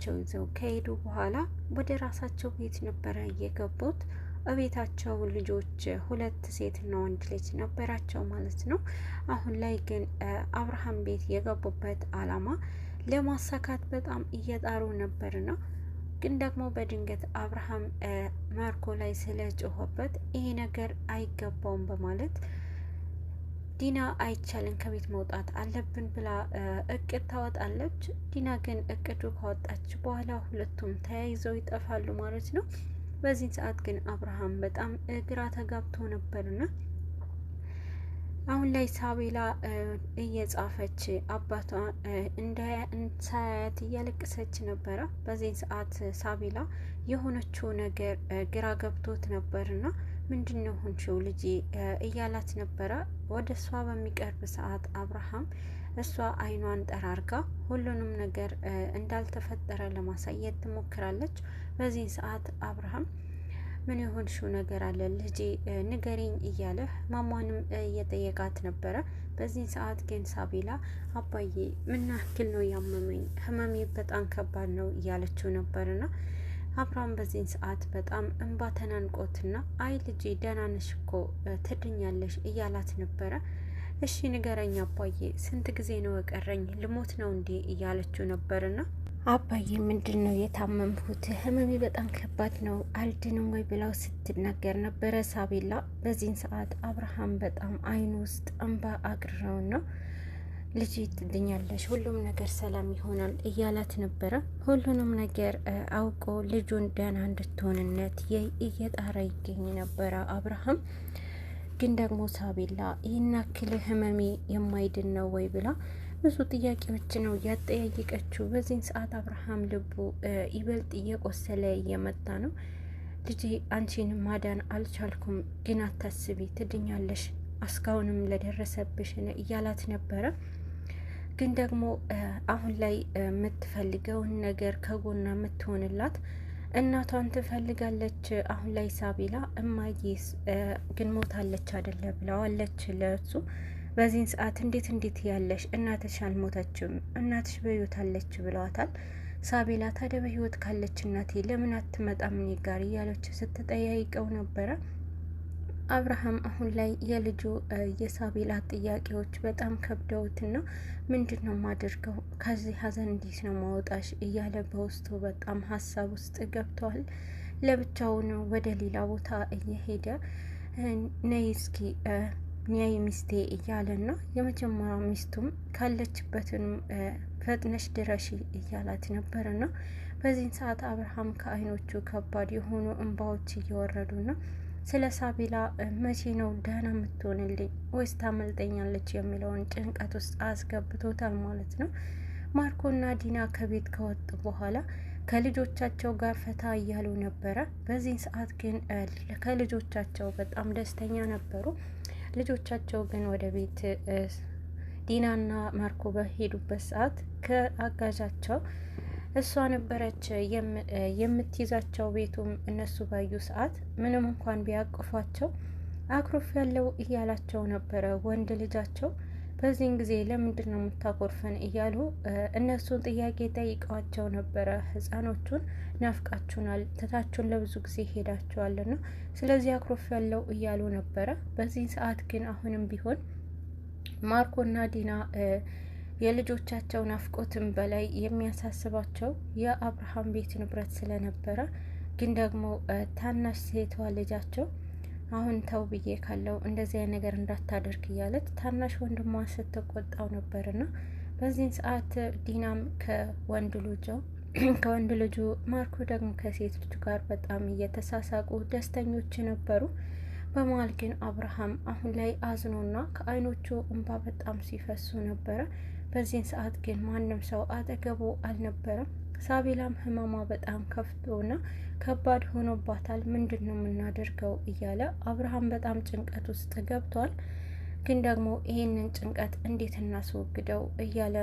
ቸው ይዘው ከሄዱ በኋላ ወደ ራሳቸው ቤት ነበረ የገቡት። በቤታቸው ልጆች ሁለት ሴትና ወንድ ልጅ ነበራቸው ማለት ነው። አሁን ላይ ግን አብርሃም ቤት የገቡበት አላማ ለማሳካት በጣም እየጣሩ ነበርና ግን ደግሞ በድንገት አብርሃም ማርኮ ላይ ስለጮኸበት ይሄ ነገር አይገባውም በማለት ዲና አይቻልን ከቤት መውጣት አለብን ብላ እቅድ ታወጣለች። ዲና ግን እቅዱ ካወጣች በኋላ ሁለቱም ተያይዘው ይጠፋሉ ማለት ነው። በዚህ ሰዓት ግን አብርሃም በጣም ግራ ተጋብቶ ነበርና አሁን ላይ ሳቤላ እየጻፈች አባቷ ሳያት እያለቀሰች ነበረ። በዚህ ሰዓት ሳቤላ የሆነችው ነገር ግራ ገብቶት ነበርና ምንድነው ሆንሽው ልጄ እያላት ነበረ። ወደ እሷ በሚቀርብ ሰዓት አብርሃም እሷ አይኗን ጠራርጋ ሁሉንም ነገር እንዳልተፈጠረ ለማሳየት ትሞክራለች። በዚህ ሰዓት አብርሃም ምን የሆንሽው ነገር አለ ልጄ ንገሪኝ እያለ ማሟንም እየጠየቃት ነበረ። በዚህ ሰዓት ግን ሳቤላ አባዬ ምን ያክል ነው ያመመኝ፣ ህመሜ በጣም ከባድ ነው እያለችው ነበርና አብርሃም በዚህ ሰዓት በጣም እንባ ተናንቆትና አይ ልጄ ደህና ነሽ እኮ ትድኛለሽ እያላት ነበረ። እሺ ንገረኝ አባዬ ስንት ጊዜ ነው የቀረኝ ልሞት ነው እንዴ እያለችው ነበርና አባዬ ምንድን ነው የታመምኩት ህመሜ በጣም ከባድ ነው አልድንም ወይ ብላው ስትናገር ነበረ ሳቤላ። በዚህን ሰዓት አብርሃም በጣም አይኑ ውስጥ እንባ አቅርረው ነው ልጅ ትድኛለሽ ሁሉም ነገር ሰላም ይሆናል እያላት ነበረ። ሁሉንም ነገር አውቆ ልጁን ደህና እንድትሆንነት እየጣረ ይገኝ ነበረ አብርሃም። ግን ደግሞ ሳቤላ ይህን ያክል ህመሜ የማይድን ነው ወይ ብላ ብዙ ጥያቄዎች ነው ያጠያየቀችው። በዚህን ሰዓት አብርሃም ልቡ ይበልጥ እየቆሰለ እየመጣ ነው። ልጄ አንቺን ማዳን አልቻልኩም፣ ግን አታስቢ ትድኛለሽ እስካሁንም ለደረሰብሽ እያላት ነበረ። ግን ደግሞ አሁን ላይ የምትፈልገውን ነገር ከጎና የምትሆንላት እናቷን ትፈልጋለች። አሁን ላይ ሳቤላ እማዬስ ግን ሞታለች አይደለ ብለዋለች ለሱ። በዚህን ሰዓት እንዴት ያለሽ እናትሽ አልሞተችም እናትሽ በህይወት አለች ብለዋታል። ሳቤላ ታዲያ በህይወት ካለች እናቴ ለምን አትመጣም እኔ ጋር እያለች ስትጠያይቀው ነበረ። አብርሃም አሁን ላይ የልጁ የሳቤላ ጥያቄዎች በጣም ከብደውትና ምንድን ነው ማድርገው ከዚህ ሀዘን እንዴት ነው ማውጣሽ እያለ በውስጡ በጣም ሀሳብ ውስጥ ገብተዋል። ለብቻውን ወደ ሌላ ቦታ እየሄደ ነይ እስኪ ኒያይ ሚስቴ እያለና የመጀመሪያ ሚስቱም ካለችበትን ፈጥነሽ ድረሺ እያላት ነበርና በዚህን ሰዓት አብርሃም ከአይኖቹ ከባድ የሆኑ እንባዎች እየወረዱና ስለ ሳቤላ መቼ ነው ደህና የምትሆንልኝ ወይስ ታመልጠኛለች የሚለውን ጭንቀት ውስጥ አስገብቶታል ማለት ነው። ማርኮና ዲና ከቤት ከወጡ በኋላ ከልጆቻቸው ጋር ፈታ እያሉ ነበረ። በዚህ ሰዓት ግን ከልጆቻቸው በጣም ደስተኛ ነበሩ። ልጆቻቸው ግን ወደ ቤት ዲናና ማርኮ በሄዱበት ሰዓት ከአጋዣቸው እሷ ነበረች የምትይዛቸው። ቤቱም እነሱ ባዩ ሰዓት ምንም እንኳን ቢያቅፏቸው አኩርፍ ያለው እያላቸው ነበረ ወንድ ልጃቸው። በዚህን ጊዜ ለምንድን ነው የምታኮርፈን እያሉ እነሱን ጥያቄ ጠይቀዋቸው ነበረ። ህፃኖቹን ናፍቃችሁናል፣ ትታችሁን ለብዙ ጊዜ ሄዳችኋልና ስለዚህ አኩርፍ ያለው እያሉ ነበረ። በዚህ ሰዓት ግን አሁንም ቢሆን ማርኮና ዲና የልጆቻቸው ናፍቆትም በላይ የሚያሳስባቸው የአብርሃም ቤት ንብረት ስለነበረ ግን ደግሞ ታናሽ ሴቷ ልጃቸው አሁን ተው ብዬ ካለው እንደዚህ ነገር እንዳታደርግ እያለች ታናሽ ወንድሟ ስትቆጣው ነበርና በዚህን ሰዓት ዲናም ከወንድ ልጁ ማርኮ ደግሞ ከሴት ልጁ ጋር በጣም እየተሳሳቁ ደስተኞች ነበሩ። በመሀል ግን አብርሃም አሁን ላይ አዝኖና ከአይኖቹ እንባ በጣም ሲፈሱ ነበረ። በዚህን ሰዓት ግን ማንም ሰው አጠገቡ አልነበረም። ሳቤላም ህመሟ በጣም ከፍቶና ከባድ ሆኖባታል። ምንድን ነው የምናደርገው እያለ አብርሃም በጣም ጭንቀት ውስጥ ገብቷል። ግን ደግሞ ይህንን ጭንቀት እንዴት እናስወግደው እያለ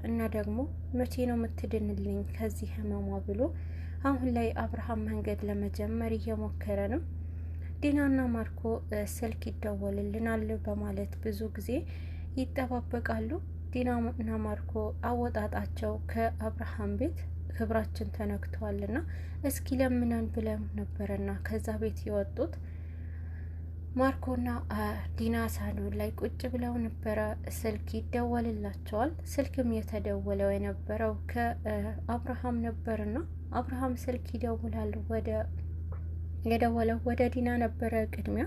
እና ደግሞ መቼ ነው የምትድንልኝ ከዚህ ህመሟ ብሎ አሁን ላይ አብርሃም መንገድ ለመጀመር እየሞከረ ነው። ዲናና ማርኮ ስልክ ይደወልልናል በማለት ብዙ ጊዜ ይጠባበቃሉ። ዲናና ማርኮ አወጣጣቸው ከአብርሃም ቤት ክብራችን ተነክቷልና እስኪ ለምነን ብለው ነበረና ከዛ ቤት የወጡት። ማርኮና ዲና ሳሎን ላይ ቁጭ ብለው ነበረ። ስልክ ይደወልላቸዋል። ስልክም የተደወለው የነበረው ከአብርሃም ነበርና አብርሃም ስልክ ይደውላል። የደወለው ወደ ዲና ነበረ። ቅድሚያ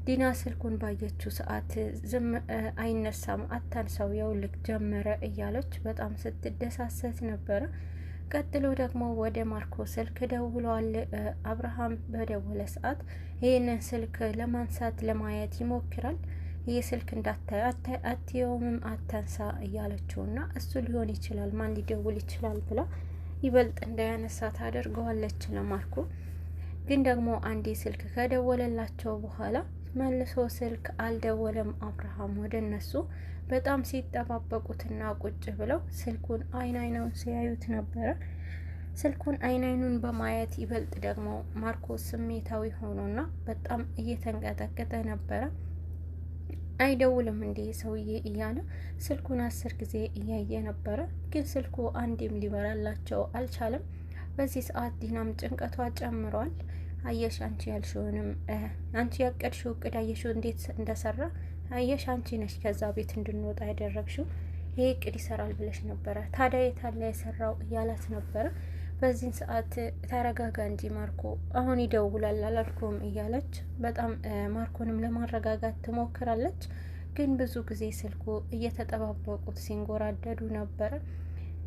ዲና ስልኩን ባየችው ሰዓት ዝም አይነሳም፣ አታንሳው፣ የውልቅ ጀመረ እያለች በጣም ስትደሳሰት ነበረ። ቀጥሎ ደግሞ ወደ ማርኮ ስልክ ደውሏል። አብርሃም በደወለ ሰዓት ይህንን ስልክ ለማንሳት ለማየት ይሞክራል። ይህ ስልክ አትየውምም፣ አታንሳ እያለችውና እሱ ሊሆን ይችላል ማን ሊደውል ይችላል ብላ ይበልጥ እንዳያነሳ ታደርገዋለች ለማርኮ። ግን ደግሞ አንዴ ስልክ ከደወለላቸው በኋላ መልሶ ስልክ አልደወለም አብርሃም ወደ እነሱ። በጣም ሲጠባበቁትና ቁጭ ብለው ስልኩን አይኑን ሲያዩት ነበረ። ስልኩን አይኑን በማየት ይበልጥ ደግሞ ማርኮስ ስሜታዊ ሆኖና በጣም እየተንቀጠቀጠ ነበረ። አይደውልም እንዴ ሰውዬ እያለ ስልኩን 10 ጊዜ እያየ ነበረ። ግን ስልኩ አንዴም ሊበራላቸው አልቻለም። በዚህ ሰዓት ዲናም ጭንቀቷ ጨምሯል። አየሽ አንቺ ያልሽውንም አንቺ ያቀድሽው እቅድ አየሽው እንዴት እንደሰራ አየሽ፣ አንቺ ነሽ ከዛ ቤት እንድንወጣ ያደረግሽው። ይሄ እቅድ ይሰራል ብለሽ ነበረ፣ ታዲያ የታለ የሰራው እያላት ነበረ። በዚህን ሰዓት ተረጋጋ እንጂ ማርኮ አሁን ይደውላል አላልኩም እያለች በጣም ማርኮንም ለማረጋጋት ትሞክራለች። ግን ብዙ ጊዜ ስልኩ እየተጠባበቁት ሲንጎራደዱ ነበረ።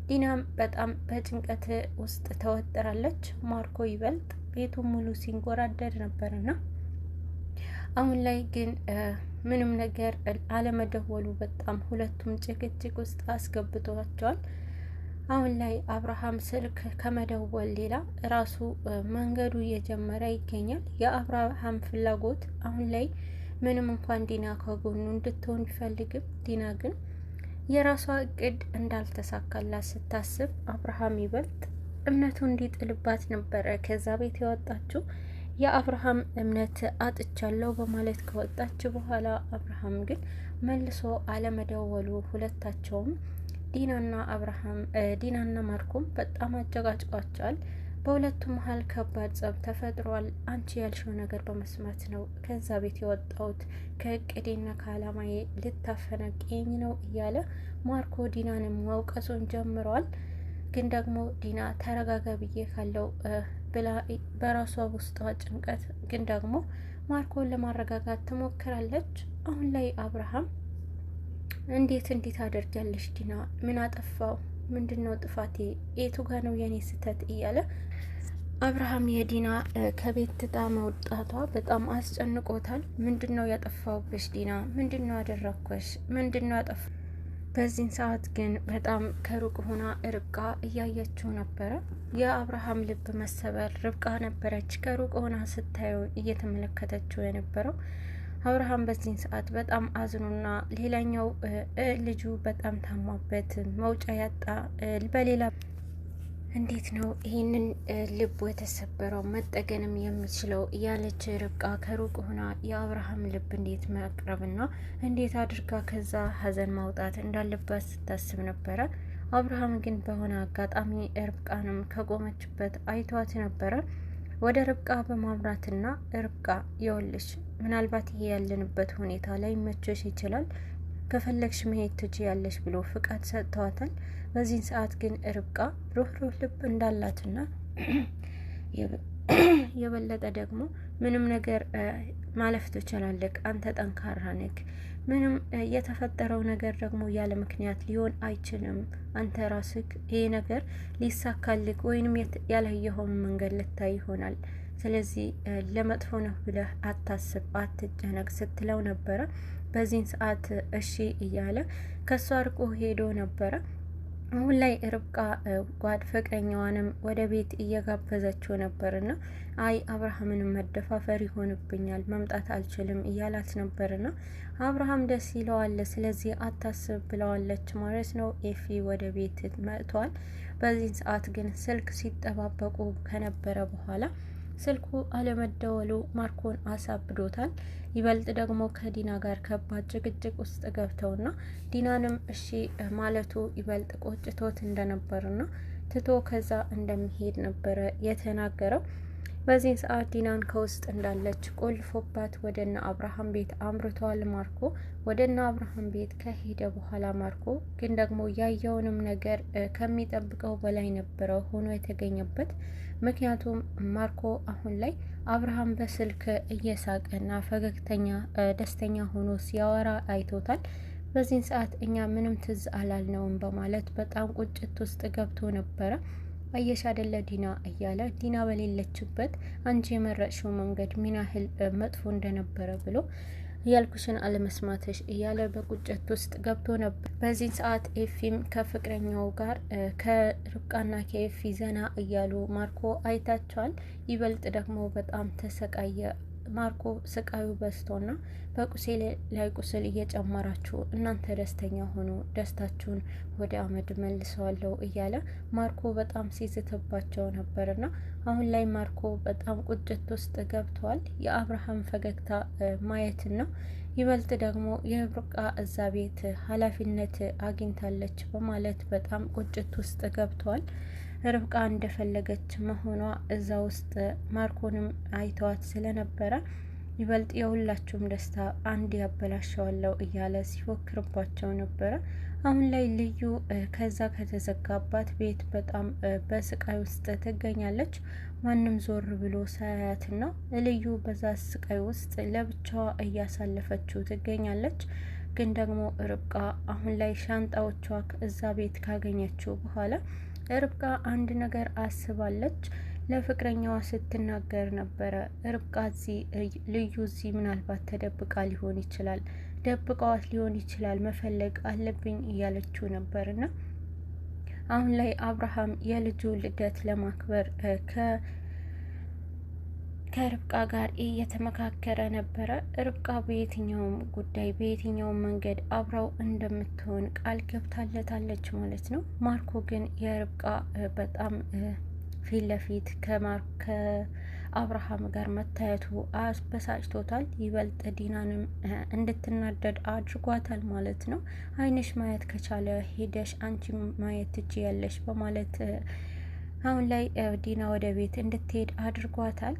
ዲናም በጣም በጭንቀት ውስጥ ተወጥራለች። ማርኮ ይበልጥ ቤቱን ሙሉ ሲንጎራደድ ነበርና አሁን ላይ ግን ምንም ነገር አለመደወሉ በጣም ሁለቱም ጭቅጭቅ ውስጥ አስገብቷቸዋል። አሁን ላይ አብርሃም ስልክ ከመደወል ሌላ ራሱ መንገዱ እየጀመረ ይገኛል። የአብርሃም ፍላጎት አሁን ላይ ምንም እንኳን ዲና ከጎኑ እንድትሆን ቢፈልግም ዲና ግን የራሷ እቅድ እንዳልተሳካላት ስታስብ አብርሃም ይበልጥ እምነቱ እንዲጥልባት ነበረ ከዛ ቤት የወጣችው። የአብርሃም እምነት አጥቻለሁ በማለት ከወጣች በኋላ አብርሃም ግን መልሶ አለመደወሉ ሁለታቸውም ዲናና ማርኮም በጣም አጨቃጭቋቸዋል። በሁለቱ መሀል ከባድ ጸብ ተፈጥሯል። አንቺ ያልሽው ነገር በመስማት ነው ከዛ ቤት የወጣሁት፣ ከእቅዴና ከአላማዬ ልታፈነቅኝ ነው እያለ ማርኮ ዲናንም መውቀሱን ጀምሯል። ግን ደግሞ ዲና ተረጋጋ ብዬ ካለው ብላ በራሷ ውስጧ ጭንቀት ግን ደግሞ ማርኮን ለማረጋጋት ትሞክራለች። አሁን ላይ አብርሃም እንዴት አደርጋለሽ ዲና? ምን አጠፋው? ምንድነው ጥፋቴ? የቱ ጋ ነው የኔ ስህተት? እያለ አብርሃም የዲና ከቤት ትታ መውጣቷ በጣም አስጨንቆታል። ምንድነው ያጠፋውብሽ ዲና? ምንድነው ያደረኩሽ? ምንድነው ያጠፋ? በዚህን ሰዓት ግን በጣም ከሩቅ ሆና ርብቃ እያየችው ነበረ። የአብርሃም ልብ መሰበር ርብቃ ነበረች ከሩቅ ሆና ስታየው እየተመለከተችው የነበረው። አብርሃም በዚህን ሰዓት በጣም አዝኖና ሌላኛው ልጁ በጣም ታማበት መውጫ ያጣ በሌላ እንዴት ነው ይህንን ልቡ የተሰበረው መጠገንም የሚችለው እያለች ርብቃ ከሩቅ ሆና የአብርሃም ልብ እንዴት መቅረብና እንዴት አድርጋ ከዛ ሀዘን ማውጣት እንዳለባት ስታስብ ነበረ። አብርሃም ግን በሆነ አጋጣሚ ርብቃንም ከቆመችበት አይቷት ነበረ። ወደ ርብቃ በማምራትና ርብቃ የወልሽ ምናልባት ይሄ ያለንበት ሁኔታ ላይ መቾሽ ይችላል፣ ከፈለግሽ መሄድ ትችያለሽ ብሎ ፍቃድ ሰጥተዋታል። በዚህን ሰዓት ግን ርብቃ ሩህሩህ ልብ እንዳላትና የበለጠ ደግሞ ምንም ነገር ማለፍ ትችላለህ፣ አንተ ጠንካራ ነህ፣ ምንም የተፈጠረው ነገር ደግሞ ያለ ምክንያት ሊሆን አይችልም፣ አንተ ራስህ ይሄ ነገር ሊሳካልህ ወይንም ያላየኸውን መንገድ ልታይ ይሆናል፣ ስለዚህ ለመጥፎ ነው ብለህ አታስብ፣ አትጨነቅ ስትለው ነበረ። በዚህን ሰዓት እሺ እያለ ከሷ አርቆ ሄዶ ነበረ። አሁን ላይ ርብቃ ጓድ ፍቅረኛዋንም ወደ ቤት እየጋበዘችው ነበርና አይ አብርሃምንም መደፋፈር ይሆንብኛል መምጣት አልችልም እያላት ነበርና አብርሃም ደስ ይለዋል፣ ስለዚህ አታስብ ብለዋለች ማለት ነው። ኤፊ ወደ ቤት መጥቷል። በዚህ ሰዓት ግን ስልክ ሲጠባበቁ ከነበረ በኋላ ስልኩ አለመደወሉ ማርኮን አሳብዶታል። ይበልጥ ደግሞ ከዲና ጋር ከባድ ጭቅጭቅ ውስጥ ገብተውና ዲናንም እሺ ማለቱ ይበልጥ ቆጭቶት እንደነበርና ትቶ ከዛ እንደሚሄድ ነበረ የተናገረው። በዚህን ሰዓት ዲናን ከውስጥ እንዳለች ቆልፎባት ወደነ አብርሃም ቤት አምርቷል ማርኮ። ወደነ አብርሃም ቤት ከሄደ በኋላ ማርኮ ግን ደግሞ ያየውንም ነገር ከሚጠብቀው በላይ ነበረ ሆኖ የተገኘበት። ምክንያቱም ማርኮ አሁን ላይ አብርሃም በስልክ እየሳቀና ፈገግተኛ ደስተኛ ሆኖ ሲያወራ አይቶታል። በዚህን ሰዓት እኛ ምንም ትዝ አላልነውም በማለት በጣም ቁጭት ውስጥ ገብቶ ነበረ። አየሽ አይደለ ዲና እያለ ዲና በሌለችበት አንቺ የመረጥሽው መንገድ ምን ያህል መጥፎ እንደነበረ ብሎ ያልኩሽን አለመስማትሽ እያለ በቁጭት ውስጥ ገብቶ ነበር። በዚህ ሰዓት ኤፊም ከፍቅረኛው ጋር ከርብቃና ከኤፊ ዘና እያሉ ማርኮ አይታቸዋል። ይበልጥ ደግሞ በጣም ተሰቃየ። ማርኮ ስቃዩ በዝቶና በቁሴል ላይ ቁስል እየጨመራችሁ እናንተ ደስተኛ ሆኖ ደስታችሁን ወደ አመድ መልሰዋለሁ እያለ ማርኮ በጣም ሲዝትባቸው ነበርና አሁን ላይ ማርኮ በጣም ቁጭት ውስጥ ገብተዋል። የአብርሃም ፈገግታ ማየትና ይበልጥ ደግሞ የርብቃ እዛ ቤት ኃላፊነት አግኝታለች በማለት በጣም ቁጭት ውስጥ ገብተዋል። ርብቃ እንደፈለገች መሆኗ እዛ ውስጥ ማርኮንም አይተዋት ስለነበረ ይበልጥ የሁላችሁም ደስታ አንድ ያበላሸዋለሁ እያለ ሲፎክርባቸው ነበረ። አሁን ላይ ልዩ ከዛ ከተዘጋባት ቤት በጣም በስቃይ ውስጥ ትገኛለች። ማንም ዞር ብሎ ሳያያትና ልዩ በዛ ስቃይ ውስጥ ለብቻዋ እያሳለፈችው ትገኛለች። ግን ደግሞ ርብቃ አሁን ላይ ሻንጣዎቿ እዛ ቤት ካገኘችው በኋላ ርብቃ አንድ ነገር አስባለች። ለፍቅረኛዋ ስትናገር ነበረ ርብቃ ልዩ እዚህ ምናልባት ተደብቃ ሊሆን ይችላል፣ ደብቀዋት ሊሆን ይችላል፣ መፈለግ አለብኝ እያለችው ነበርና አሁን ላይ አብርሃም የልጁ ልደት ለማክበር ከርብቃ ጋር እየተመካከረ ነበረ። ርብቃ በየትኛውም ጉዳይ በየትኛውም መንገድ አብራው እንደምትሆን ቃል ገብታለታለች ማለት ነው። ማርኮ ግን የርብቃ በጣም ፊት ለፊት ከአብርሃም ጋር መታየቱ አስበሳጭቶታል። ይበልጥ ዲናንም እንድትናደድ አድርጓታል ማለት ነው። ዓይንሽ ማየት ከቻለ ሄደሽ አንቺ ማየት ትችያለሽ በማለት አሁን ላይ ዲና ወደ ቤት እንድትሄድ አድርጓታል።